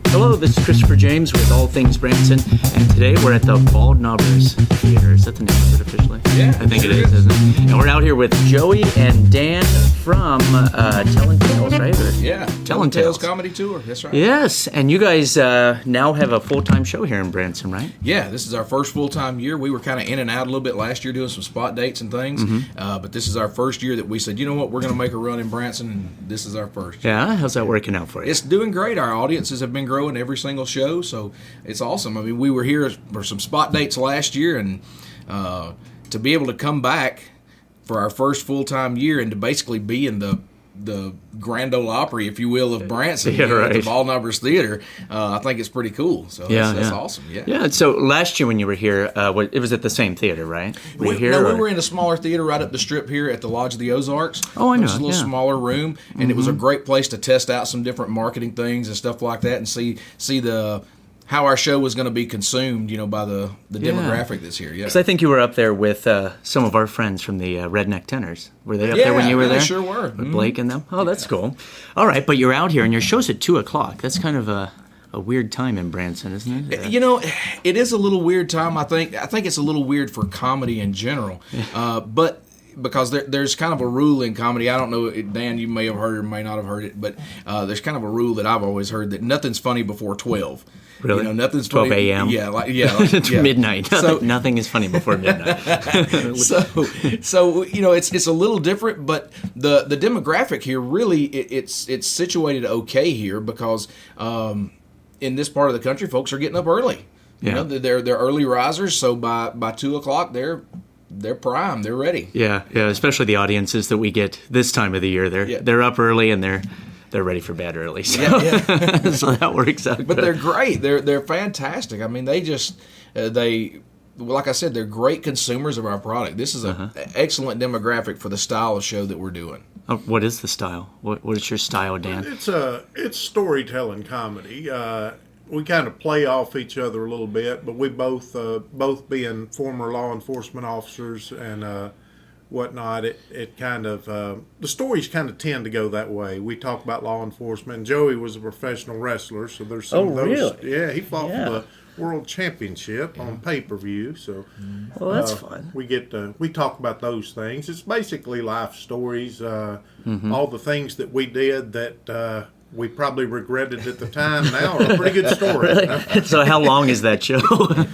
Hello, this is Christopher James with All Things Branson, and today we're at the Bald Knobbers Theater. Is that the name of it officially? Yeah. I think it is, isn't it? And we're out here with Joey and Dan from Tellin Tales, right? Yeah, Tellin Tales Comedy Tour, that's right. Yes, and you guys now have a full-time show here in Branson, right? Yeah, this is our first full-time year. We were kind of in and out a little bit last year doing some spot dates and things, but this is our first year that we said, you know what, we're going to make a run in Branson, and this is our first. Yeah, how's that working out for you? It's doing great. Our audiences have been growing every single show, so it's awesome. I mean, we were here for some spot dates last year, and to be able to come back for our first full-time year and to basically be in the Grand Ole Opry, if you will, of Branson, yeah, right. At the Bald Knobbers Theater, I think it's pretty cool. So that's awesome. Yeah. So last year when you were here, it was at the same theater, right? We were in a smaller theater right up the strip here at the Lodge of the Ozarks. Oh, I know. It was a little smaller room, and it was a great place to test out some different marketing things and stuff like that, and see how our show was going to be consumed, by the demographic that's here. Yeah, because I think you were up there with some of our friends from the Redneck Tenors. Were they up there when you were there? They sure were. With Blake and them? Oh, that's cool. All right, but you're out here, and your show's at 2 o'clock. That's kind of a weird time in Branson, isn't it? It is a little weird time, I think. I think it's a little weird for comedy in general. But because there's kind of a rule in comedy. I don't know, Dan, you may have heard it or may not have heard it, but there's kind of a rule that I've always heard that nothing's funny before 12. Really? Nothing's 12 funny. a.m.? Yeah. Midnight. So, nothing is funny before midnight. so it's a little different, but the demographic here really it's situated okay here because in this part of the country, folks are getting up early. They're early risers, so by 2 o'clock they're prime, they're ready. Yeah, especially the audiences that we get this time of the year. They're up early and they're ready for bed early. So, so that works out. But they're great. They're fantastic. I mean, like I said, they're great consumers of our product. This is an excellent demographic for the style of show that we're doing. What is the style? What is your style, Dan? It's storytelling comedy. We kind of play off each other a little bit, but we both being former law enforcement officers and whatnot, it kind of the stories kind of tend to go that way. We talk about law enforcement. And Joey was a professional wrestler, so there's some of those. Really? Yeah, he fought for the world championship on pay-per-view. So, well, that's fun. We talk about those things. It's basically life stories. All the things that we did that we probably regretted at the time now are a pretty good story. Really? So how long is that show?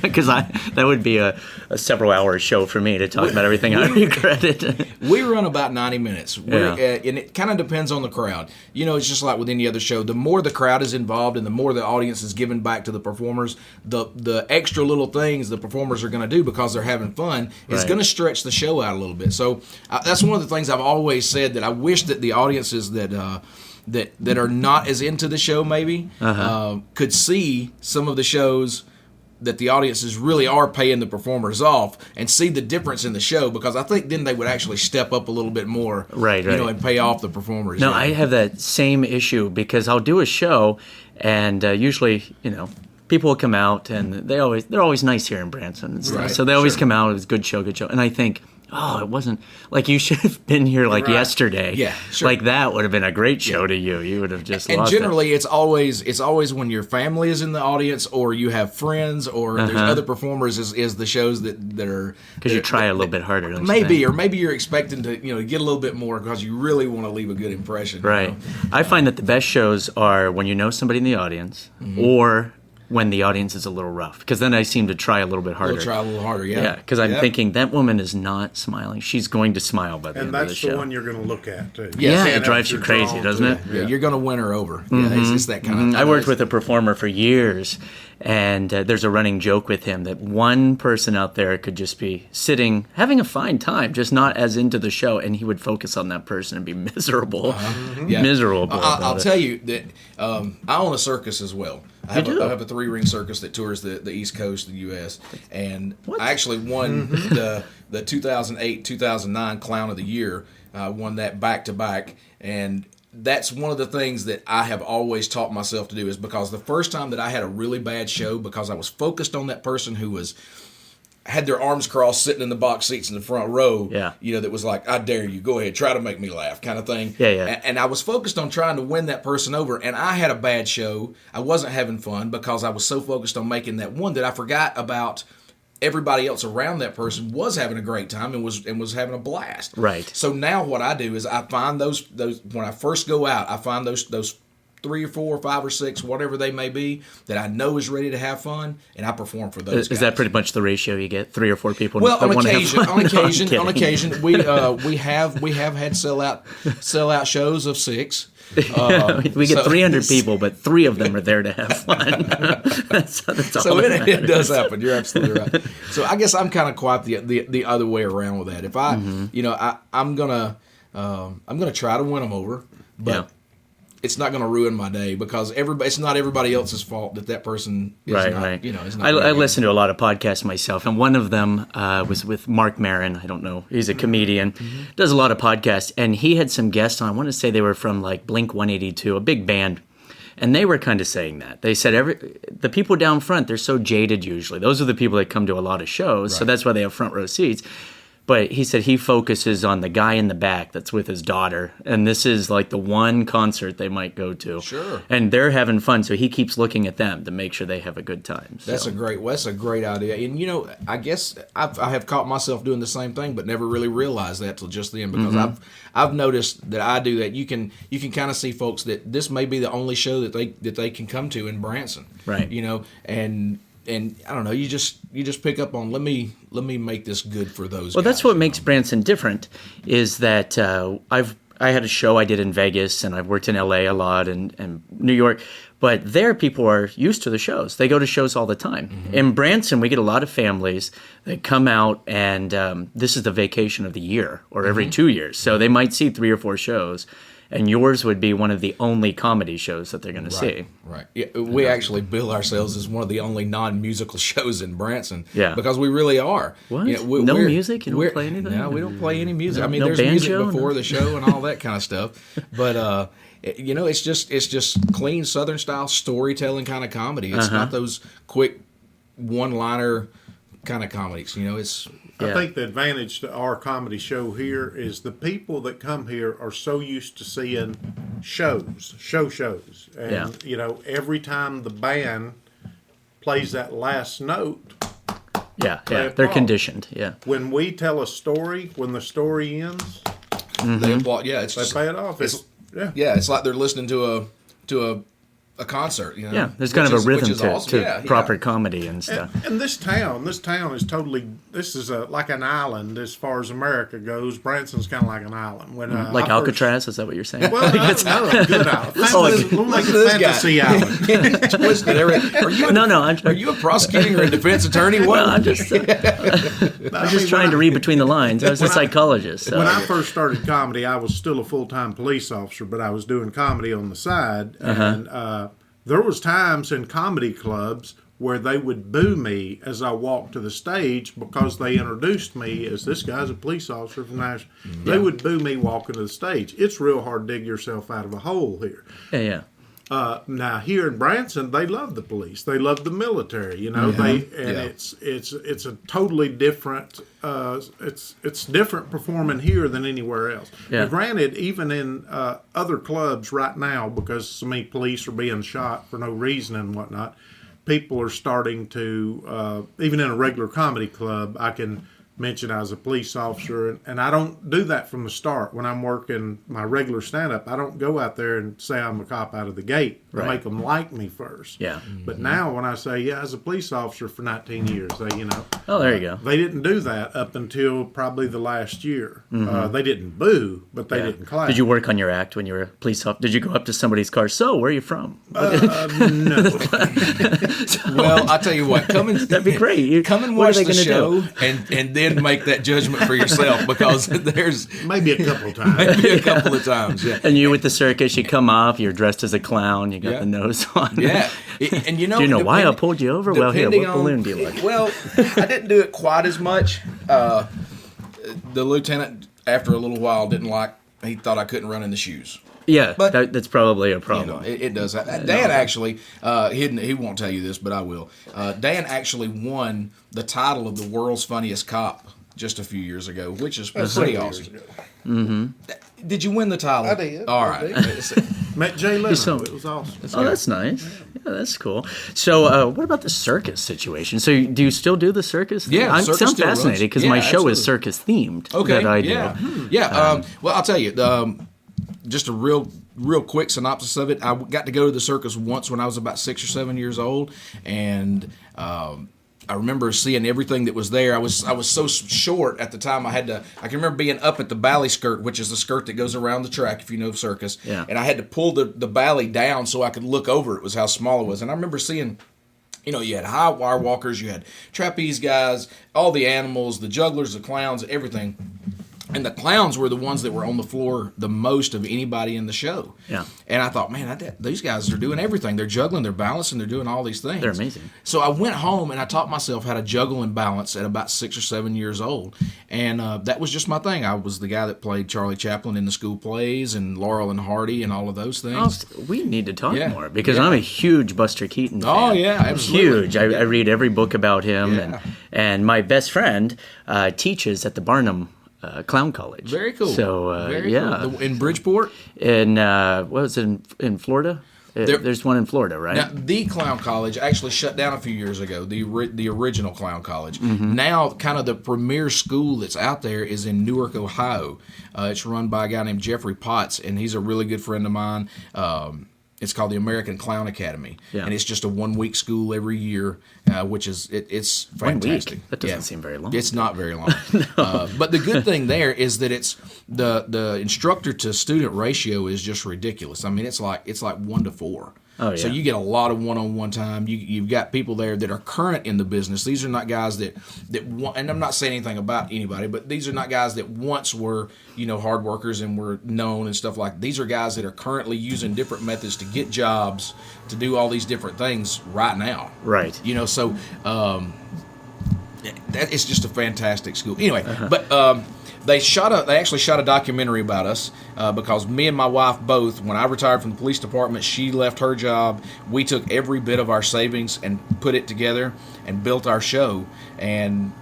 Because that would be a several-hour show for me to talk about everything I regretted. We run about 90 minutes, and it kind of depends on the crowd. It's just like with any other show. The more the crowd is involved and the more the audience is giving back to the performers, the extra little things the performers are going to do because they're having fun is going to stretch the show out a little bit. So that's one of the things I've always said, that I wish that the audiences that are not as into the show maybe could see some of the shows that the audiences really are paying the performers off and see the difference in the show, because I think then they would actually step up a little bit more, and pay off the performers. No, I have that same issue because I'll do a show and usually, people will come out and they're always nice here in Branson and stuff. Right. So they always come out, it was good show. And I think, it wasn't like you should have been here yesterday. Yeah, sure. Like that would have been a great show to you. You would have just and lost generally it's always when your family is in the audience or you have friends or there's other performers is the shows that are, because you try a little bit harder. Maybe you're expecting to get a little bit more because you really want to leave a good impression. Right. I find that the best shows are when you know somebody in the audience or when the audience is a little rough, because then I seem to try a little bit harder. Yeah. Because I'm thinking that woman is not smiling. She's going to smile by the end of the show. And that's the one you're going to look at, too. Yeah, it drives you crazy, doesn't it? Yeah, you're going to win her over. Yeah, it's that kind of thing. I worked with a performer for years, and there's a running joke with him that one person out there could just be sitting, having a fine time, just not as into the show, and he would focus on that person and be miserable. Miserable. I'll tell you that I own a circus as well. I have a 3-ring circus that tours the East Coast of the U.S. And I actually won the 2008-2009 Clown of the Year. I won that back-to-back. And that's one of the things that I have always taught myself to do, is because the first time that I had a really bad show, because I was focused on that person who was had their arms crossed, sitting in the box seats in the front row. Yeah. That was like, I dare you, go ahead, try to make me laugh, kind of thing. Yeah. And I was focused on trying to win that person over, and I had a bad show. I wasn't having fun because I was so focused on making that one that I forgot about everybody else around that person was having a great time and was having a blast. Right. So now what I do is I find those when I first go out, I find those 3 or 4 or 5 or 6, whatever they may be, that I know is ready to have fun, and I perform for those guys. Is that pretty much the ratio you get? 3 or 4 people? Well, that on want occasion, to have fun? on occasion, we have had sellout shows of 6. We get 300 people, but 3 of them are there to have fun. that's all So that it does matters. happen. You're absolutely right. So I guess I'm kind of quite the other way around with that. If I, I'm gonna try to win them over, but it's not going to ruin my day because it's not everybody else's fault that person is right. Is not I listen to a lot of podcasts myself, and one of them was with Mark Maron. I don't know. He's a comedian, does a lot of podcasts, and he had some guests on. I want to say they were from like Blink 182, a big band. And they were kind of saying that. They said the people down front, they're so jaded usually. Those are the people that come to a lot of shows, so that's why they have front row seats. But he said he focuses on the guy in the back that's with his daughter. And this is like the one concert they might go to. Sure. And they're having fun, so he keeps looking at them to make sure they have a good time. So. That's a great idea. And, I guess I have caught myself doing the same thing, but never really realized that till just then because I've noticed that I do that. You can kind of see folks that this may be the only show that they can come to in Branson. Right. And I don't know, you just pick up on let me make this good for those. Well, guys, that's what makes Branson different. Is that I had a show I did in Vegas, and I've worked in LA a lot and New York. But there, people are used to the shows. They go to shows all the time. In Branson, we get a lot of families that come out, and this is the vacation of the year, or every 2 years. So they might see 3 or 4 shows. And yours would be one of the only comedy shows that they're going to see. Right. Yeah, we actually bill ourselves as one of the only non-musical shows in Branson. Yeah. Because we really are. What? No music? You don't play anything? No, we don't play any music. No, I mean, no there's music banjo? before the show and all that kind of stuff. But, it's just clean Southern style storytelling kind of comedy. It's not those quick one-liner kind of comedies. It's... I think the advantage to our comedy show here is the people that come here are so used to seeing shows. And, every time the band plays that last note. They're conditioned, When we tell a story, when the story ends, they applaud. Yeah, they pay it off. It's like they're listening to a concert. Yeah, there's kind of a rhythm to awesome. proper comedy and stuff. And this town is totally. This is like an island as far as America goes. Branson's kind of like an island. When like Alcatraz, is that what you're saying? Well, no, good island. We'll make a fantasy island. Twisted. Are you a prosecuting or a defense attorney? Well, I'm just trying to read between the lines. I was a psychologist. So. When I first started comedy, I was still a full-time police officer, but I was doing comedy on the side, and there was times in comedy clubs where they would boo me as I walked to the stage because they introduced me as this guy's a police officer from Nashville. They would boo me walking to the stage. It's real hard to dig yourself out of a hole here. Yeah. Now here in Branson, they love the police. They love the military. It's a totally different. It's different performing here than anywhere else. Yeah. Now, granted, even in other clubs right now, because so many police are being shot for no reason and whatnot, people are starting to even in a regular comedy club. I can mention I was a police officer, and I don't do that from the start. When I'm working my regular stand-up, I don't go out there and say I'm a cop out of the gate. I make them like me first. Yeah. But now when I say, I was a police officer for 19 years, they, Oh, there you go. They didn't do that up until probably the last year. They didn't boo, but they didn't clap. Did you work on your act when you were a police officer? Did you go up to somebody's car? So, where are you from? No. Well, I'll tell you what. That'd be great. Come and watch the show and then make that judgment for yourself because there's maybe a couple of times. Yeah. And you with the circus, you come off, you're dressed as a clown, you got the nose on. Yeah. And do you know why I pulled you over? Well, here, what balloon do you like? Well, I didn't do it quite as much. The lieutenant, after a little while, didn't like he thought I couldn't run in the shoes. Yeah, But that's probably a You problem. know, it does. Dan actually, he won't tell you this, but I will. Dan actually won the title of the world's funniest cop just a few years ago, which is pretty awesome. Did you win the title? I did. All I right. Met Jay Leno. So- It was awesome. Oh, that's nice. Yeah, that's cool. So, what about the circus situation? So, do you still do the circus thing? Yeah, I'm circus sound still runs. fascinated because Yeah, my show is absolutely. circus themed. Okay. That I do. Yeah. Well, I'll tell you. Just a real quick synopsis of it. I got to go to the circus once when I was about 6 or 7 years old, and I remember seeing everything that was there. I was so short at the time. I can remember being up at the bally skirt, which is the skirt that goes around the track, if you know circus. Yeah. And I had to pull the bally down so I could look over. It was how small it was. And I remember seeing, you had high wire walkers, you had trapeze guys, all the animals, the jugglers, the clowns, everything. And the clowns were the ones that were on the floor the most of anybody in the show. Yeah. And I thought, man, these guys are doing everything. They're juggling, they're balancing, they're doing all these things. They're amazing. So I went home and I taught myself how to juggle and balance at about 6 or 7 years old. And that was just my thing. I was the guy that played Charlie Chaplin in the school plays and Laurel and Hardy and all of those things. We need to talk Yeah. more because Yeah. I'm a huge Buster Keaton fan. Oh, yeah, absolutely. Huge. I read every book about him. Yeah. And my best friend teaches at the Barnum Clown College. Very cool. So, Very yeah. cool. In Bridgeport? In, what was it, in Florida? There's one in Florida, right? Now, the Clown College actually shut down a few years ago, the original Clown College. Mm-hmm. Now, kind of the premier school that's out there is in Newark, Ohio. It's run by a guy named Jeffrey Potts, and he's a really good friend of mine. It's called the American Clown Academy, Yeah. and it's just a 1-week school every year, which is it's 1 week? fantastic. That doesn't seem very long. It's not very long. But the good thing there is that it's the instructor to student ratio is just ridiculous. I mean, it's like 1 to 4. Oh, So yeah. you get a lot of one-on-one time. You've got people there that are current in the business. These are not guys that want, and I'm not saying anything about anybody, but these are not guys that once were, hard workers and were known and stuff like that. These are guys that are currently using different methods to get jobs, to do all these different things right now. Right. So that it's just a fantastic school. Anyway, but they actually shot a documentary about us because me and my wife both, when I retired from the police department, she left her job. We took every bit of our savings and put it together and built our show. And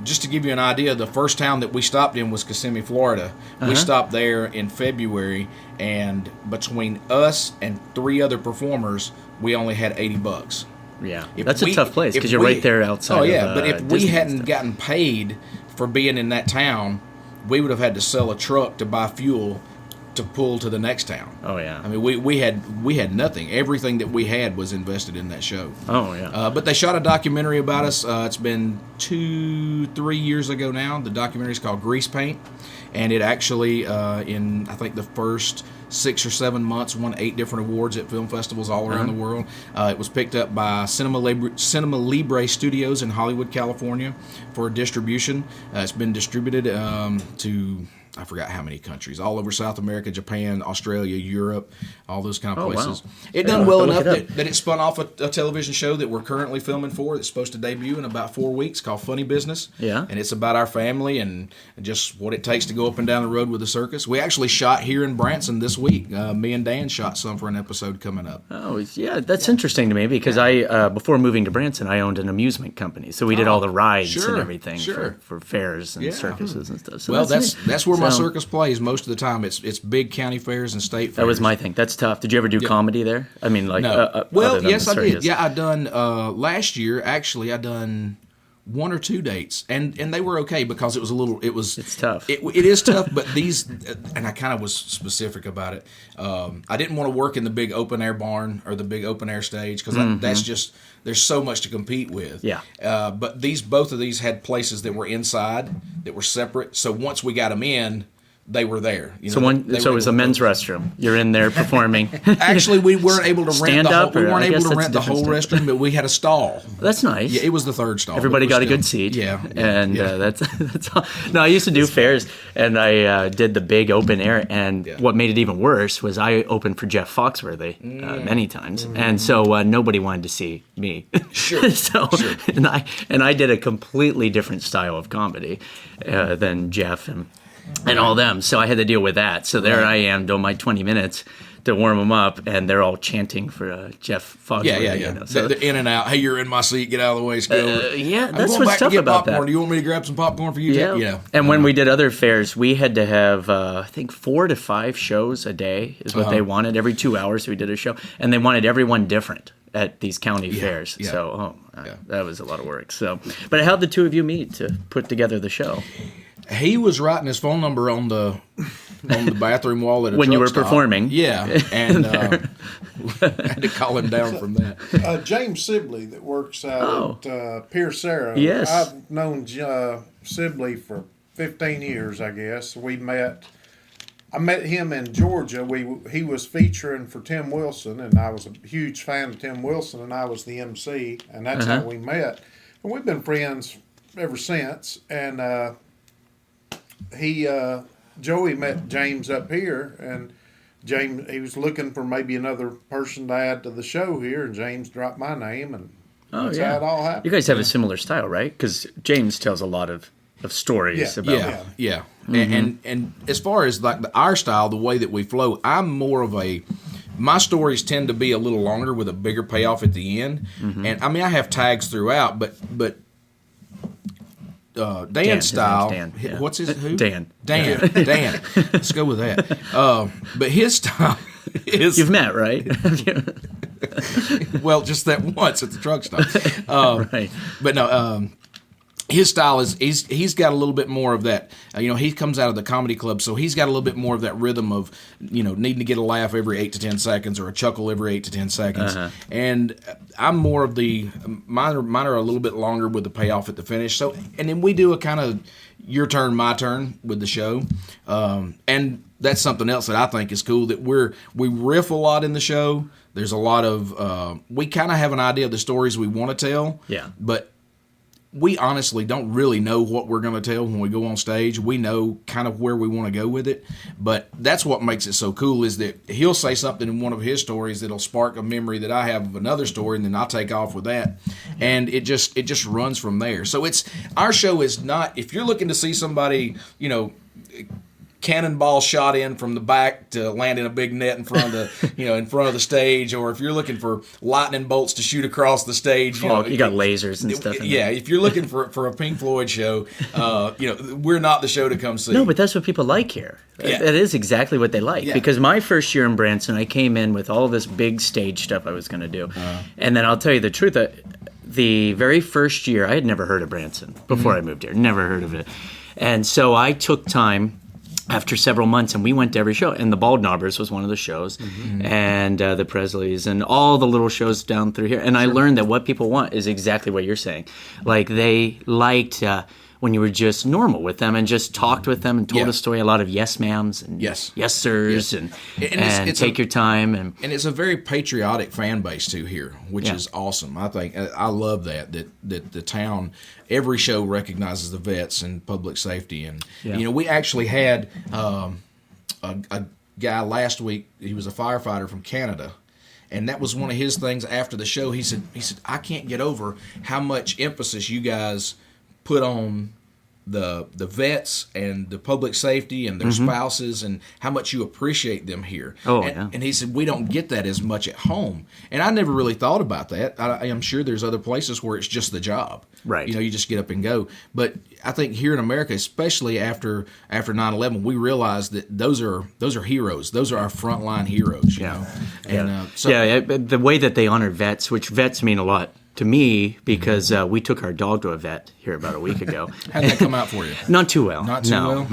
just to give you an idea, the first town that we stopped in was Kissimmee, Florida. We stopped there in February, and between us and 3 other performers, we only had $80. Yeah. If That's a tough place if because you're we- right there outside Oh yeah, of, but if we Disney and hadn't stuff. gotten paid for being in that town, we would have had to sell a truck to buy fuel to pull to the next town. Oh, yeah. I mean, we had nothing. Everything that we had was invested in that show. Oh, yeah. But they shot a documentary about us. It's been 2-3 years ago now. The documentary is called Grease Paint, and it actually in I think the first 6 or 7 months won 8 different awards at film festivals all around the world. It was picked up by Cinema Libre Studios in Hollywood, California, for distribution. It's been distributed to I forgot how many countries, all over South America, Japan, Australia, Europe, all those kind of Oh, wow. places. It Yeah, done I'll well have to look enough it up. that it spun off a television show that we're currently filming for that's supposed to debut in about 4 weeks called Funny Business. Yeah. And it's about our family and just what it takes to go up and down the road with the circus. We actually shot here in Branson this week. Me and Dan shot some for an episode coming up. Oh, yeah, that's interesting to me because I, before moving to Branson, I owned an amusement company. So we did all the rides sure, and everything sure. for fairs and Yeah. circuses and stuff. So Well, neat. that's where my So, circus plays most of the time. It's big county fairs and state fairs. That was my thing. That's tough. Did you ever do comedy there? I mean, like, No. Well, other than yes, the I did. circus? Yeah, I done last year. Actually, I done 1 or 2 dates, and they were okay because it was a little. It's tough. It is tough, but these, and I kind of was specific about it. I didn't want to work in the big open air barn or the big open air stage because that's just there's so much to compete with. Yeah. But both of these had places that were inside that were separate. So once we got them in, they were there. You So know, one, they so were it was a able to men's go. restroom. You're in there performing. Actually, we weren't able to rent Stand the whole. up, We or weren't I able guess to that's rent the a whole different restroom, but we had a stall. That's nice. Yeah, it was the third stall. Everybody but got it a was good still- seat. Yeah, and yeah. that's all. No, I used to do fairs, and I did the big open air. And Yeah. what made it even worse was I opened for Jeff Foxworthy many times, and so nobody wanted to see me. Sure, so and I did a completely different style of comedy than Jeff and. and all them. So I had to deal with that. So there I am doing my 20 minutes to warm them up, and they're all chanting for Jeff Foxworthy. Yeah. You know, so, the in and out. Hey, you're in my seat. Get out of the way, Skiller. yeah, I'm that's going what's back to tough get about popcorn. that. Do you want me to grab some popcorn for you? Yeah. Yeah. And when we did other fairs, we had to have, I think, 4 to 5 shows a day is what they wanted. Every 2 hours we did a show. And they wanted everyone different at these county fairs. Yeah. So, that was a lot of work. So, but how'd the two of you meet to put together the show? He was writing his phone number on the bathroom wall at a When you truck were stop. performing. Yeah, and I had to call him down from that. James Sibley that works out at Pierce Arrow. Yes. I've known Sibley for 15 years, I guess. I met him in Georgia. He was featuring for Tim Wilson, and I was a huge fan of Tim Wilson, and I was the MC, and that's how we met. And we've been friends ever since. And Joey met James up here, and he was looking for maybe another person to add to the show here, and James dropped my name, and that's how it all happened. You guys have a similar style, right? Because James tells a lot of stories about Yeah. And as far as like our style, the way that we flow, I'm more of my stories tend to be a little longer with a bigger payoff at the end. And I mean, I have tags throughout, but Dan's style. Dan, yeah. What's his who? Dan. Dan. Let's go with that. But his style is. You've met, right? Well, just that once at the truck stop. Right. But no, his style is he's got a little bit more of that. He comes out of the comedy club, so he's got a little bit more of that rhythm of needing to get a laugh every 8 to 10 seconds or a chuckle every 8 to 10 seconds. And I'm more of the mine are a little bit longer with the payoff at the finish. So and then we do a kind of your turn, my turn with the show, and that's something else that I think is cool that we riff a lot in the show. There's a lot of we kind of have an idea of the stories we want to tell. Yeah, but we honestly don't really know what we're going to tell when we go on stage. We know kind of where we want to go with it, but that's what makes it so cool is that he'll say something in one of his stories that'll spark a memory that I have of another story, and then I'll take off with that, and it just runs from there. So our show is not, if you're looking to see somebody, cannonball shot in from the back to land in a big net in front of the stage, or if you're looking for lightning bolts to shoot across the stage, you got lasers and stuff. If you're looking for a Pink Floyd show, we're not the show to come see. No, but that's what people like here. Yeah. That is exactly what they like. Yeah. Because my first year in Branson, I came in with all this big stage stuff I was going to do, and then I'll tell you the truth. The very first year, I had never heard of Branson before I moved here. Never heard of it, and so I took time. After several months, and we went to every show, and the Bald Knobbers was one of the shows, and the Presleys, and all the little shows down through here. And I learned that what people want is exactly what you're saying. Like, they liked when you were just normal with them and just talked with them and told a story. A lot of yes ma'ams and yes sirs and it's take your time. And it's a very patriotic fan base too here, which is awesome. I think I love that the town, every show recognizes the vets and public safety. And we actually had a guy last week. He was a firefighter from Canada. And that was one of his things after the show. He said, I can't get over how much emphasis you guys put on the vets and the public safety and their spouses, and how much you appreciate them here. And he said, we don't get that as much at home. And I never really thought about that. I am sure there's other places where it's just the job. Right. You just get up and go. But I think here in America, especially after 9/11, we realized that those are heroes. Those are our frontline heroes. You know? And the way that they honor vets, which vets mean a lot to me, because we took our dog to a vet here about a week ago. How did that come out for you? Not too well. Not too well?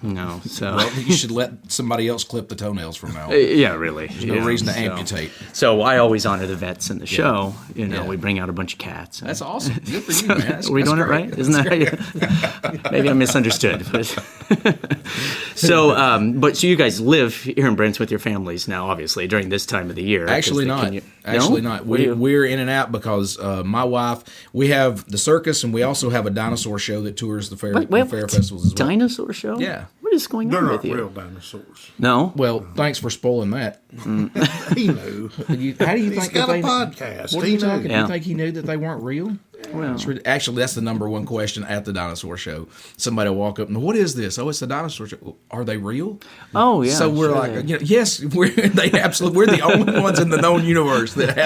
No. So well, you should let somebody else clip the toenails from now on. Yeah, really. There's no reason to amputate. So I always honor the vets in the show. We bring out a bunch of cats. That's awesome. Good for you, man. Are we doing it right? Isn't that right? Maybe I misunderstood. So you guys live here in Branson with your families now, obviously, during this time of the year. Actually not. Actually not. We're in and out because my wife, we have the circus, and we also have a dinosaur show that tours the fair festivals as well. Dinosaur show? Yeah. What is going They're on not with you? real dinosaurs. No? Well, thanks for spoiling that. He knew. How do you He's think got that a podcast. What are you talking? Yeah. You think he knew that they weren't real? Well, Actually, that's the number one question at the dinosaur show. Somebody will walk up and, what is this? Oh, it's the dinosaur show. Are they real? oh yeah. So we're sure like, they- yes, we're the only ones in the known universe that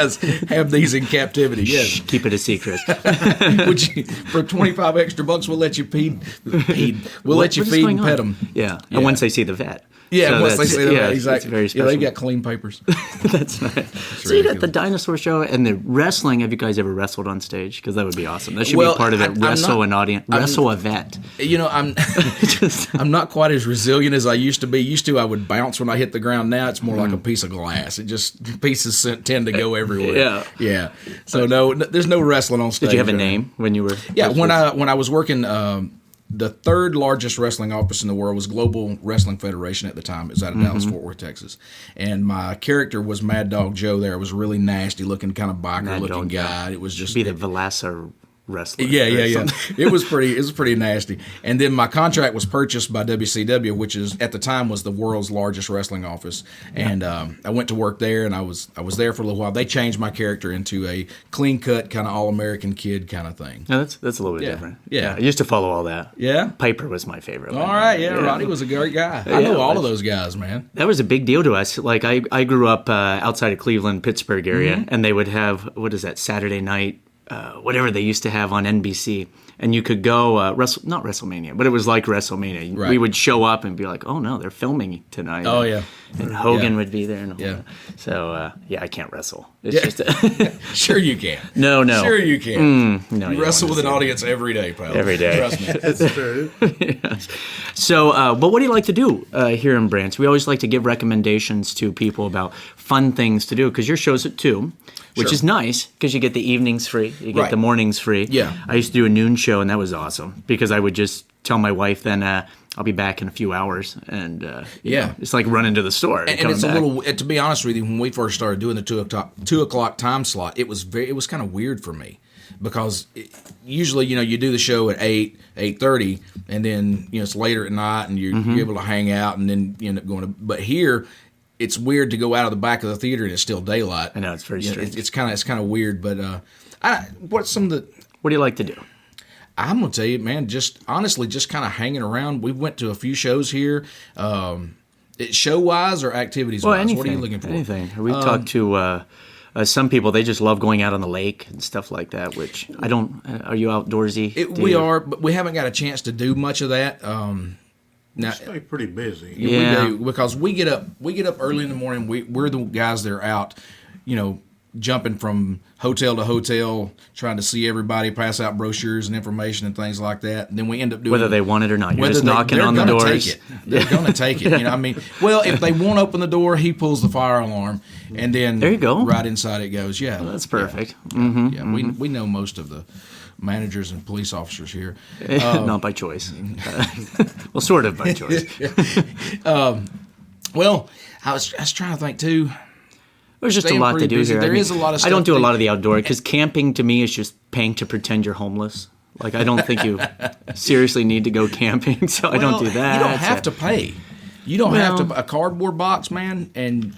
have these in captivity. Yes. Shh, keep it a secret. Would you, for $25 extra, we'll let you feed. We'll let you What is feed going and pet on? them. Yeah. Yeah. And once they see the vet. Yeah, So once they that's- say that, yeah, exactly. It's very Yeah, special. they've got clean papers. That's right. So you really got cool. the dinosaur show and the wrestling. Have you guys ever wrestled on stage? Because that would be awesome. That should Well, be part of it. I'm Wrestle not- an audience. Wrestle a vet. I'm I'm not quite as resilient as I used to be. I would bounce when I hit the ground. Now it's more like a piece of glass. It just pieces tend to go everywhere. Yeah. So no, there's no wrestling on stage. Did you have a right? name when you were? Yeah, when I was working, the third largest wrestling office in the world was Global Wrestling Federation at the time. It was out of Dallas, Fort Worth, Texas. And my character was Mad Dog Joe there. It was a really nasty looking, kind of biker Mad looking Dog Joe. guy. It was just Be the Velasa wrestler. yeah. It was pretty nasty. And then my contract was purchased by WCW, which is at the time was the world's largest wrestling office. And I went to work there, and I was there for a little while. They changed my character into a clean cut, kind of all American kid kind of thing. No, that's a little bit different. Yeah. I used to follow all that. Yeah. Piper was my favorite. All right, yeah, Roddy was a great guy. I know all of those guys, man. That was a big deal to us. Like I grew up outside of Cleveland, Pittsburgh area, Mm-hmm. and they would have Saturday night, whatever they used to have on NBC, and you could go not WrestleMania, but it was like WrestleMania. Right. We would show up and be like, oh no, they're filming tonight. Oh, yeah. and Hogan Yeah. would be there. And all Yeah. that. So I can't wrestle. It's just Sure you can. no. Sure you can. No, You you wrestle don't with an wanna audience every day, pal. Every day. Trust me. That's true. So, but what do you like to do here in Branson? We always like to give recommendations to people about fun things to do because your show's at 2, which Sure. is nice because you get the evenings free, you get Right. the mornings free. Yeah. I used to do a noon show, and that was awesome because I would just tell my wife, then I'll be back in a few hours, and Yeah. it's like running to the store. And it's a little. To be honest with you, when we first started doing the 2 o'clock time slot, it was kind of weird for me because usually you do the show at 8:30, and then it's later at night, and you're able to hang out, and then you end up going to. But here, it's weird to go out of the back of the theater and it's still daylight. I know, it's very strange. It's kind of weird, but what's some of the. What do you like to do? I'm gonna tell you, man. Just honestly, just kind of hanging around. We went to a few shows here, show wise or activities wise. Anything. What are you looking for? Anything. We talked to some people. They just love going out on the lake and stuff like that. Which I don't. Are you outdoorsy? We are, but we haven't got a chance to do much of that. Now, Stay pretty busy. Yeah. we do because we get up early in the morning. We're the guys that are out, jumping from hotel to hotel, trying to see everybody, pass out brochures and information and things like that. And then we end up doing Whether they want it or not. You're whether just knocking they're on the gonna doors. Take it. They're going to take it. Well, if they won't open the door, he pulls the fire alarm, and then There you go. right inside it goes. Yeah, That's perfect. Yeah, we know most of the managers and police officers here. Not by choice. Well, sort of by choice. Well, I was trying to think too. There's just a Staying lot to pretty do busy. here. There is a lot of I don't stuff do a to- lot of the outdoor because camping to me is just paying to pretend you're homeless. Like I don't think you seriously need to go camping, so I don't do that. You don't have to pay. You don't have Well- to a cardboard box, man, and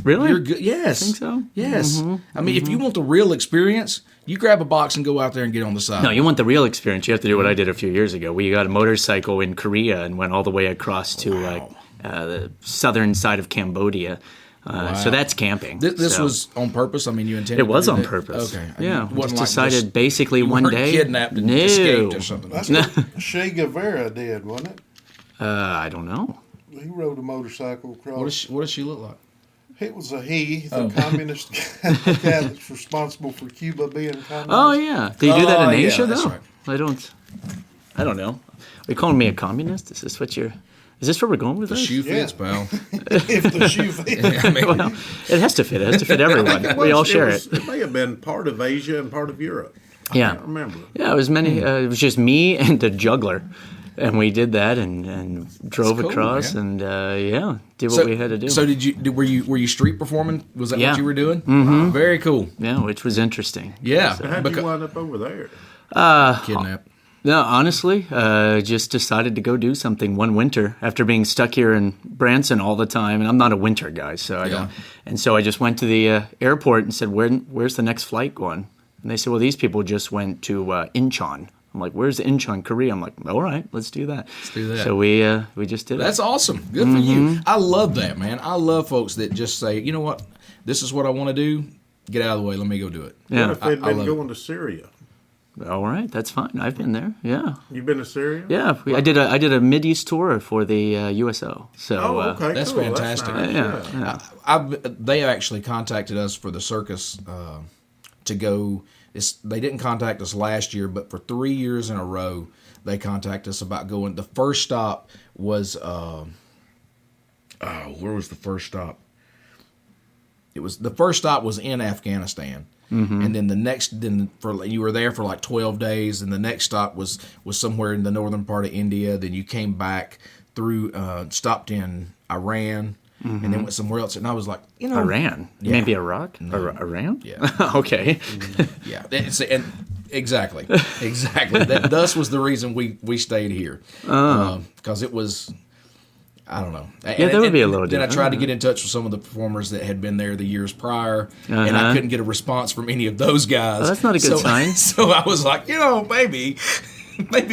Really? you're good. Yes, Think so? Yes. I mean, if you want the real experience, you grab a box and go out there and get on the side. No, you want the real experience. You have to do what I did a few years ago. We got a motorcycle in Korea and went all the way across to the southern side of Cambodia. So that's camping. This So- was on purpose. I mean, you intended. It was to do on that? purpose. Okay. Yeah. It We wasn't just like decided basically you one weren't day. kidnapped and No. escaped or something. That's what Che Guevara did, wasn't it? I don't know. He rode a motorcycle across. What does she look like? It was the communist guy that's responsible for Cuba being communist. Oh yeah. Do you do that in Oh, yeah, Asia that's though? right. I don't know. Are you calling me a communist? Is this what you're? Is this where we're going with The this? shoe fits, pal. If the shoe fit. I mean, Well, it has to fit. It has to fit everyone. We all share it. It may have been part of Asia and part of Europe. I Yeah. can't remember. Yeah, it was many. It was just me and the juggler, and we did that and drove cool, across man. and did what we had to do. So were you street performing? Was that Yeah. what you were doing? Mm-hmm. Very cool. yeah, which was interesting. Yeah. How'd you wind up over there? Kidnapped. No, honestly, just decided to go do something one winter after being stuck here in Branson all the time, and I'm not a winter guy, so I don't. And so I just went to the airport and said, "Where's the next flight going?" And they said, well, these people just went to Incheon. I'm like, where's Incheon, Korea? I'm like, all right, let's do that. Let's do that. So we just did it. That's awesome. Good for you. I love that, man. I love folks that just say, you know what, this is what I want to do. Get out of the way. Let me go do it. Yeah. What if they'd been going to Syria? All right, that's fine. I've been there. Yeah. You've been to Syria? Yeah, I did a Mideast tour for the USO. So okay, that's cool. fantastic. That's nice. yeah. They actually contacted us for the circus to go. They didn't contact us last year, but for 3 years in a row, they contacted us about going. The first stop was where was the first stop? The first stop was in Afghanistan. And then you were there for like 12 days, and the next stop was somewhere in the northern part of India. Then you came back through, stopped in Iran, and then went somewhere else. And I was like, Iran, Yeah. maybe Iraq, Iran. Yeah. Okay. Yeah, and exactly. Thus was the reason we stayed here, because it was. I don't know. Yeah, that would be a little Then I different. tried to get in touch with some of the performers that had been there the years prior, and I couldn't get a response from any of those guys. Oh, that's not a good sign. So I was like, maybe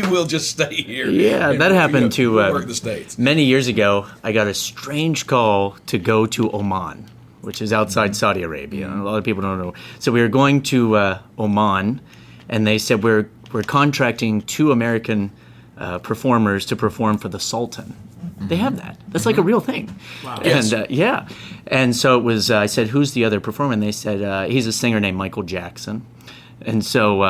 we'll just stay here. Yeah, and, that happened to work the States. many years ago. I got a strange call to go to Oman, which is outside Saudi Arabia. A lot of people don't know. So we were going to Oman, and they said we're contracting 2 American performers to perform for the Sultan. They have that. That's like a real thing. Wow. And yeah. And so it was, I said, who's the other performer? And they said, he's a singer named Michael Jackson. And so,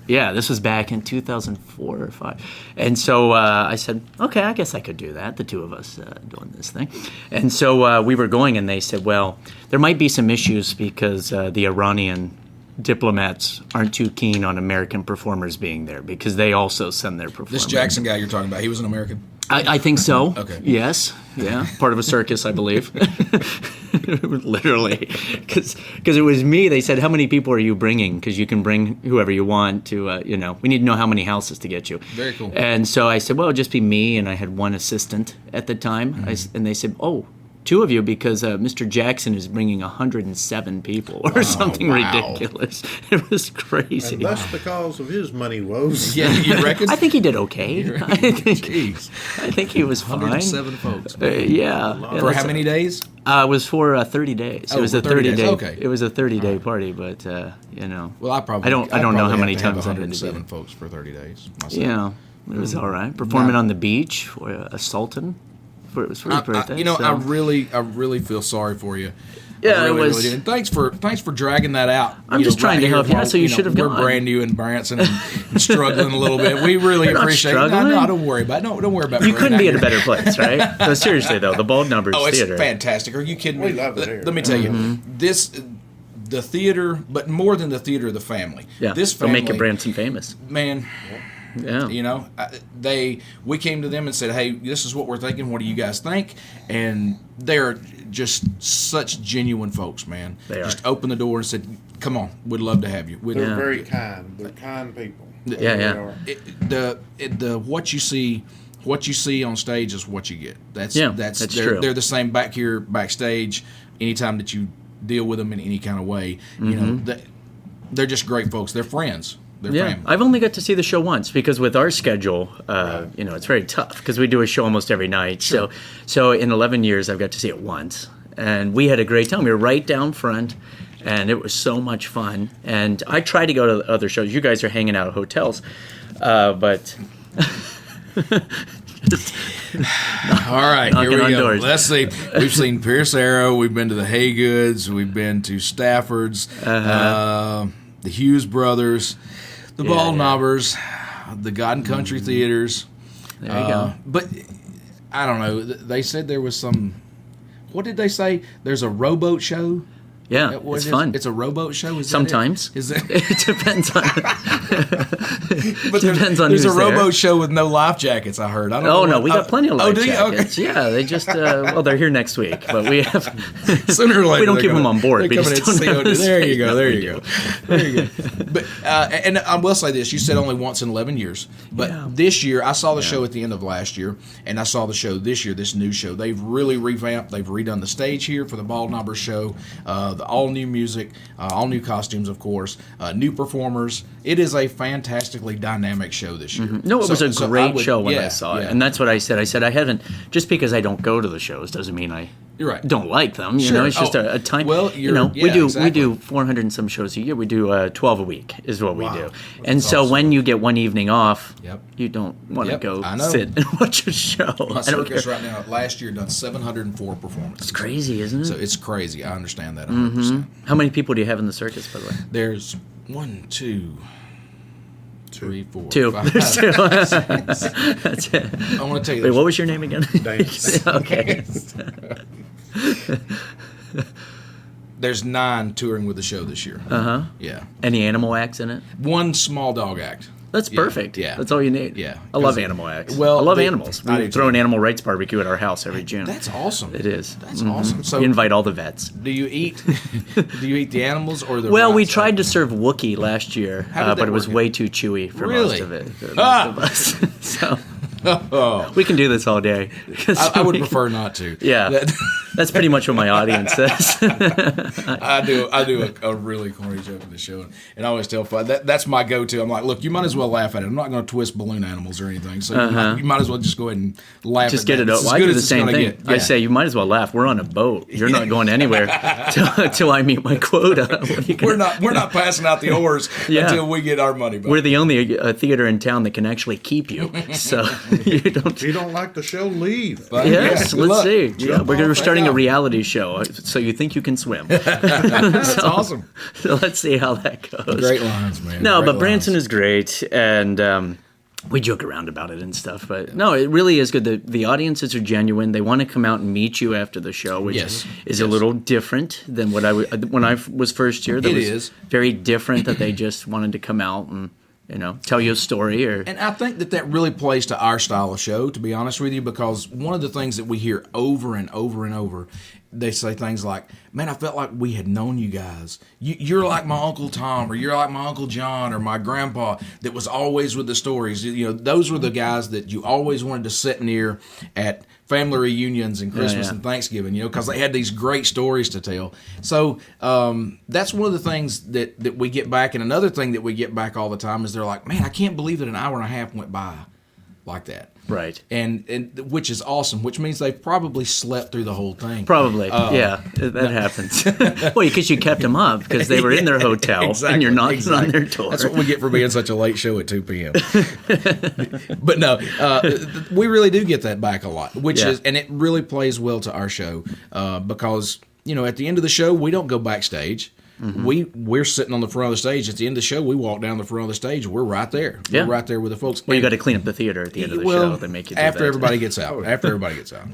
yeah, this was back in 2004 or 5. And so I said, okay, I guess I could do that, the 2 of us doing this thing. And so we were going, and they said, well, there might be some issues because the Iranian diplomats aren't too keen on American performers being there because they also send their performers. This Jackson guy you're talking about, he was an American? I think so. Okay. Yes. Yeah. Part of a circus, I believe. Literally. Because it was me. They said, how many people are you bringing? Because you can bring whoever you want to, we need to know how many houses to get you. Very cool. And so I said, well, it'll just be me. And I had 1 assistant at the time. And they said, oh, 2 of you because Mr. Jackson is bringing 107 people or something ridiculous. It was crazy. And that's because of his money woes. Yeah, you reckon? I think he did okay. I think he was fine. 107 folks. Yeah. For how many days? It was for 30 days. Oh, It was for a 30 days. 30-day. Okay. It was a 30-day party, but Well, I probably I don't know how many have to have times I had to do 107 it. folks for 30 days. Myself. Yeah, it was all right. Performing on the beach for a sultan. It was for his birthday. I really feel sorry for you. Yeah, I really, it was. Really do. And thanks for dragging that out. I'm just trying to help you. While, So you should have We're gone. brand new in Branson and struggling a little bit. We really not appreciate it. struggling. No, don't worry about it. No, don't worry about it. You couldn't be at a better place, right? No, seriously though, the Bald Numbers Oh, it's Theater. fantastic. Are you kidding me? We love it here. Let me tell you, the theater, but more than the theater, the family. Yeah, This they'll family, make it Branson famous. man. Yeah. We came to them and said, hey, this is what we're thinking. What do you guys think? And they're just such genuine folks, man. They are. Just opened the door and said, come on, we'd love to have you. They're very kind. They're kind people. Yeah, yeah. They are. What you see on stage is what you get. That's that's true. They're the same back here backstage. Anytime that you deal with them in any kind of way, they're just great folks. They're friends. They're family. I've only got to see the show once because with our schedule, it's very tough because we do a show almost every night. Sure. So in 11 years, I've got to see it once, and we had a great time. We were right down front, and it was so much fun. And I try to go to other shows. You guys are hanging out at hotels, but. All right, here knocking we on go. doors. Let's see. We've seen Pierce Arrow. We've been to the Haygoods. We've been to Stafford's, the Hughes Brothers, the Bald Knobbers, the God and Country Theaters. There you go. But I don't know. They said there was some. What did they say? There's a rowboat show. Yeah, What it's is- fun. It's a rowboat show. Is that Sometimes. it? Is it? It depends on. But depends on there's who's a there. rowboat show with no life jackets. I heard. I don't know. Oh no, what- we got plenty of life do you? jackets. Okay. Yeah, they just they're here next week, but we have Sooner or later, we don't they're keep them gonna- on board. they're We coming just in don't have COD. the There you space. go. No, There we you do. go. There you go. But and I will say this: you said only once in 11 years, but Yeah. this year I saw the show at the end of last year, and I saw the show this year. This new show, they've really revamped. They've redone the stage here for the Bald Knobber show. the all new music, all new costumes, of course, new performers. It is a fantastically dynamic show this year. No, it was a great show when I saw it, yeah. and that's what I said. I said I haven't, just because I don't go to the shows doesn't mean I You're right. don't like them. You Sure. know, it's just a time. Well, we do exactly. we do 400 and some shows a year. We do 12 a week is what we do, and That's so awesome. when you get one evening off, Yep. you don't want to Yep, go I know. sit and watch a show. My I don't care. circus right now, last year, done 704 performances. It's crazy, isn't it? So it's crazy. I understand that 100%. How many people do you have in the circus, by the way? There's 1, 2, 3, 4, Two. 5, There's two. 6. That's it. I want to tell you. Wait, what was your name again? Dance. Okay. There's 9 touring with the show this year. Yeah. Any animal acts in it? One small dog act. That's perfect. yeah. That's all you need. Yeah. I love 'Cause- animal acts. well, I love the- animals. I We do throw too. an animal rights barbecue at our house every June. That's awesome. It is. That's awesome. So We invite all the vets. do you eat the animals or the Well, we rice? tried to serve Wookiee last year, How did but that it was work? way too chewy for Really? most of it. For Ah! most of us. So Oh, we can do this all day. I would prefer not to. Yeah. That- That's pretty much what my audience says. I do a really corny joke in the show, and I always tell fun. That's my go-to. I'm like, look, you might as well laugh at it. I'm not going to twist balloon animals or anything, so you might as well just go ahead and laugh. Just at get that. it It's over. as I good do as the it's same gonna thing. get. I Yeah. say, you might as well laugh. We're on a boat. You're not going anywhere till I meet my quota. What are you gonna- we're not passing out the oars Yeah. until we get our money back. We're the only theater in town that can actually keep you. So you don't. If you don't like the show, leave. But, Yes, yeah, good let's luck. see. Yeah, Jump we're off starting a out. reality show. So you think you can swim? That's awesome. So let's see how that goes. Great lines, man. No, Great but Branson lines. is great, and we joke around about it and stuff. But no, it really is good. The audiences are genuine. They want to come out and meet you after the show, which Yes. is a little different than what when I was first here. That It was is. very different. That they just wanted to come out and tell you a story or. And I think that really plays to our style of show, to be honest with you, because one of the things that we hear over and over and over, they say things like, man, I felt like we had known you guys. You're like my Uncle Tom, or you're like my Uncle John, or my grandpa that was always with the stories. Those were the guys that you always wanted to sit near at family reunions and Christmas yeah. and Thanksgiving, because they had these great stories to tell. So that's one of the things that we get back. And another thing that we get back all the time is they're like, man, I can't believe that an hour and a half went by like that. Right. And which is awesome, which means they've probably slept through the whole thing. Probably, yeah, that happens. Well, because you kept them up because they were in their hotel and you're knocking on their door. That's what we get for being such a late show at 2 p.m. But no, we really do get that back a lot, which Yeah. is, and it really plays well to our show because at the end of the show we don't go backstage. Mm-hmm. We're sitting on the front of the stage. At the end of the show, we walk down the front of the stage. We're right there. Yeah. We're right there with the folks. Well, you got to clean up the theater at the end of the show. They make you do after that. everybody gets out. After everybody gets out.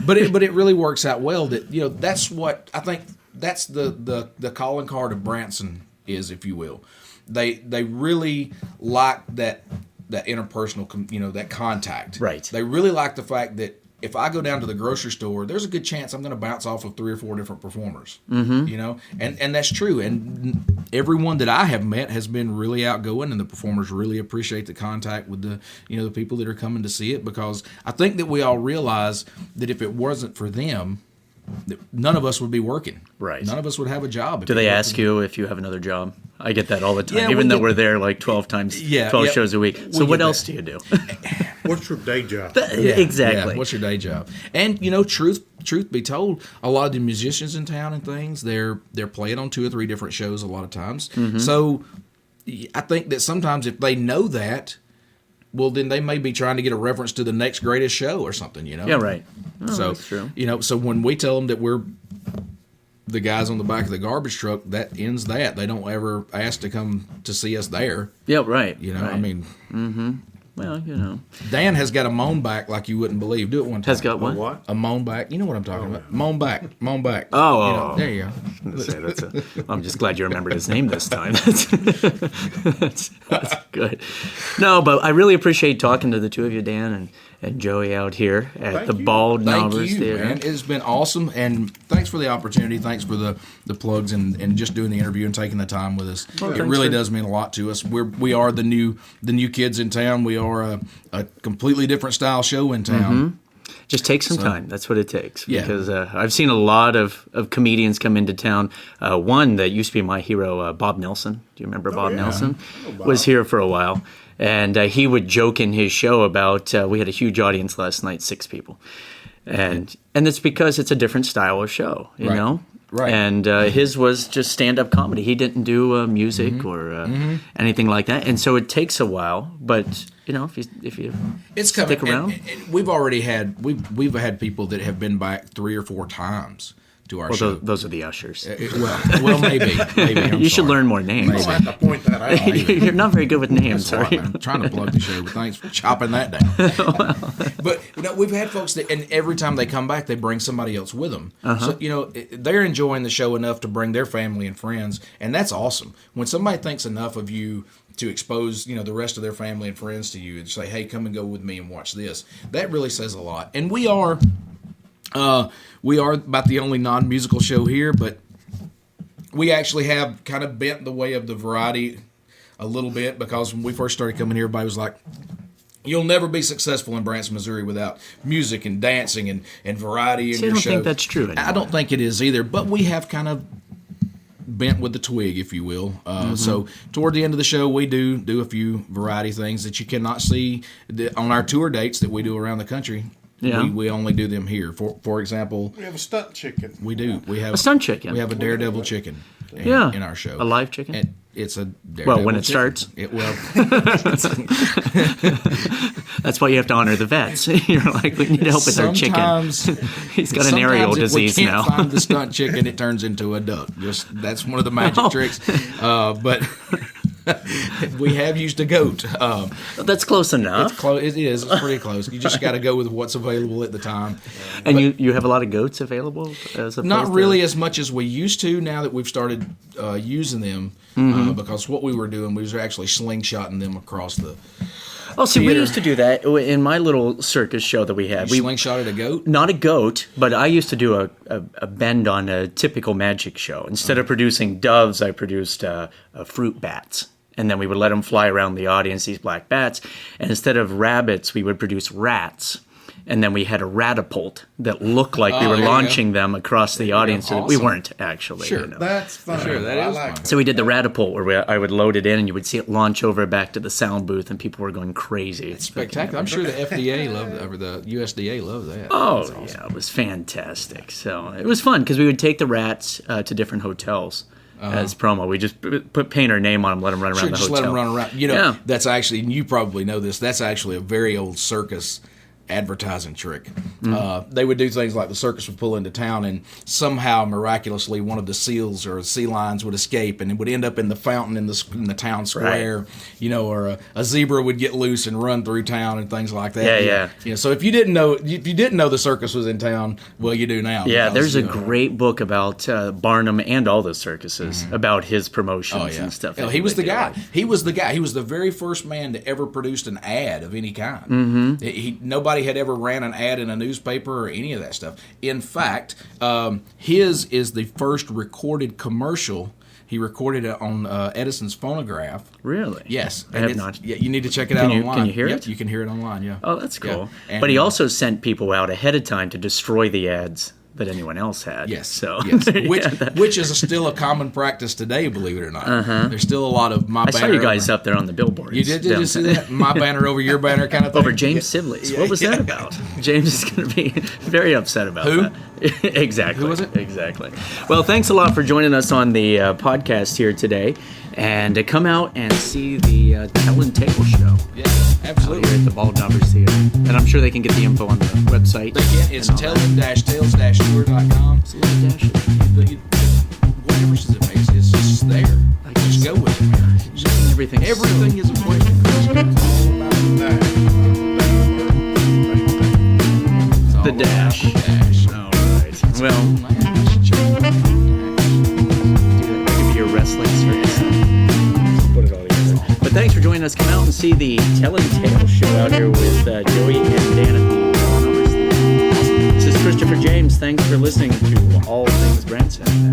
But it really works out well. That that's what I think. That's the calling card of Branson is, if you will. They really like that interpersonal, that contact. Right. They really like the fact that if I go down to the grocery store, there's a good chance I'm going to bounce off of 3 or 4 different performers. Mm-hmm. And that's true. And everyone that I have met has been really outgoing, and the performers really appreciate the contact with the people that are coming to see it, because I think that we all realize that if it wasn't for them, that none of us would be working. Right. None of us would have a job. Do they ask you if you have another job? I get that all the time, Yeah, even we though get- we're there like 12 times, Yeah, 12 yeah, shows a week. So we what get else that. do you do? What's your day job? Exactly. Yeah. What's your day job? And truth be told, a lot of the musicians in town and things, they're playing on 2 or 3 different shows a lot of times. Mm-hmm. So I think that sometimes if they know that, well, then they may be trying to get a reference to the next greatest show or something. Yeah, right. Oh, So that's true. So when we tell them that we're the guys on the back of the garbage truck, that ends that. They don't ever ask to come to see us there. Yeah, right. I right. mean, well, Dan has got a moan back like you wouldn't believe. Do it one time. has got what? What? A moan back. You know what I'm talking about. Moan back. Oh, There you go. I'm just glad you remembered his name this time. That's good. No, but I really appreciate talking to the two of you, Dan and Joey, out here at Thank the you. Bald Thank Novers you, Theater. man. It's been awesome, and thanks for the opportunity. Thanks for the plugs and just doing the interview and taking the time with us. Well, it thanks really for- does mean a lot to us. We are the new kids in town. We are a completely different style show in town. Just take some time. That's what it takes. Yeah. Because I've seen a lot of comedians come into town. One that used to be my hero, Bob Nelson. Do you remember Bob Nelson? Was here for a while. And he would joke in his show about, we had a huge audience last night, 6 people. And it's because it's a different style of show, you know? Right. And his was just stand-up comedy. He didn't do music or anything like that. And so it takes a while, but you know, if you it's coming. stick around. And we've already had we've had people that have been back 3 or 4 times to our show. Those are the ushers. Well, maybe. You should learn more names. I'll have to point that out. You're not very good with names, That's all are right, you? I'm trying to plug the show, but thanks for chopping that down. But you know, we've had folks that, and every time they come back, they bring somebody else with them. So you know, they're enjoying the show enough to bring their family and friends, and that's awesome. When somebody thinks enough of you to expose, you know, the rest of their family and friends to you, and say, "Hey, come and go with me and watch this," that really says a lot. And we are about the only non-musical show here, but we actually have kind of bent the way of the variety a little bit, because when we first started coming here, everybody was like, you'll never be successful in Branson, Missouri without music and dancing and variety in See, your I don't show. think that's true anymore. I don't think it is either, but we have kind of bent with the twig, if you will. So toward the end of the show, we do a few variety things that you cannot see on our tour dates that we do around the country. Yeah. We only do them here. For example, We have a stunt chicken. we do. We have A stunt chicken. We have a daredevil chicken in, Yeah. in our show. A live chicken? And it's a daredevil Well, when it chicken. starts. That's why you have to honor the vets. You're like, we need help with our chicken. Sometimes He's got an aerial disease if we can't now. find the stunt chicken, it turns into a duck. That's one of the magic tricks. But we have used a goat. That's close enough. It is. It's pretty close. You just got to go with what's available at the time. And you have a lot of goats available? As opposed Not to- really as much as we used to now that we've started using them. Because what we were doing, we was actually slingshotting them across the Oh, see, we theater. used to do that in my little circus show that we had. We slingshotted a goat. Not a goat, but I used to do a bend on a typical magic show. Instead of producing doves, I produced fruit bats. And then we would let them fly around the audience, these black bats. And instead of rabbits, we would produce rats. And then we had a ratapult that looked like we were there you launching them across the audience. So that we Awesome. weren't actually. Sure. You know. That's fun. Sure, that I is like fun. it. So we did the ratapult where I would load it in and you would see it launch over back to the sound booth and people were going crazy. Spectacular. I'm sure the FDA loved that, or the USDA loved that. Oh, yeah, it was fantastic. So it was fun because we would take the rats to different hotels as promo. We just paint our name on them, let them run around Sure, the just hotel. let them run around. You know, Yeah. that's actually, and you probably know this, that's actually a very old circus advertising trick. They would do things like the circus would pull into town and somehow miraculously one of the seals or sea lions would escape and it would end up in the fountain in the town square, you know, or a zebra would get loose and run through town and things like that. Yeah. You know, so if you didn't know the circus was in town, well, you do now. Yeah, because, there's a you know, great book about Barnum and all the circuses about his promotions and stuff. Hell, that he was the would do. guy. He was the guy. He was the very first man that ever produced an ad of any kind. Nobody had ever ran an ad in a newspaper or any of that stuff. In fact, his is the first recorded commercial. He recorded it on Edison's phonograph. Really? Yes, I have not. Yeah, you need to check it out you- online. can you hear Yep, it? You can hear it online. Yeah. Oh, that's cool. Yeah. But he And, also sent people out ahead of time to destroy the ads that anyone else had. Yes. So yes. yeah, Which is still a common practice today, believe it or not. There's still a lot of my I saw banner. you guys up there on the billboards. You did you see that? My banner over your banner kind of thing? Over James Sibley's. What was that about? James is going to be very upset about Who? that. Exactly. Who was it? Exactly. Well, thanks a lot for joining us on the podcast here today. And come out and see the Tellin Table Show Yeah, out absolutely. here at the Bald Knobbers Theater. And I'm sure they can get the info on the website. They can. It's and all that. tellin-tales-tour.com. It's a little dash it. Whatever it makes, it's just there. Just go with it, man. Everything. Everything is a question. The dash. All right. Well, give your wrestling circus. Put it all together. But thanks for joining us. Come out and see the Tellin Tale show out here with Joey and Dan at the Bald Knobbers Theater. This is Christopher James. Thanks for listening to All Things Branson.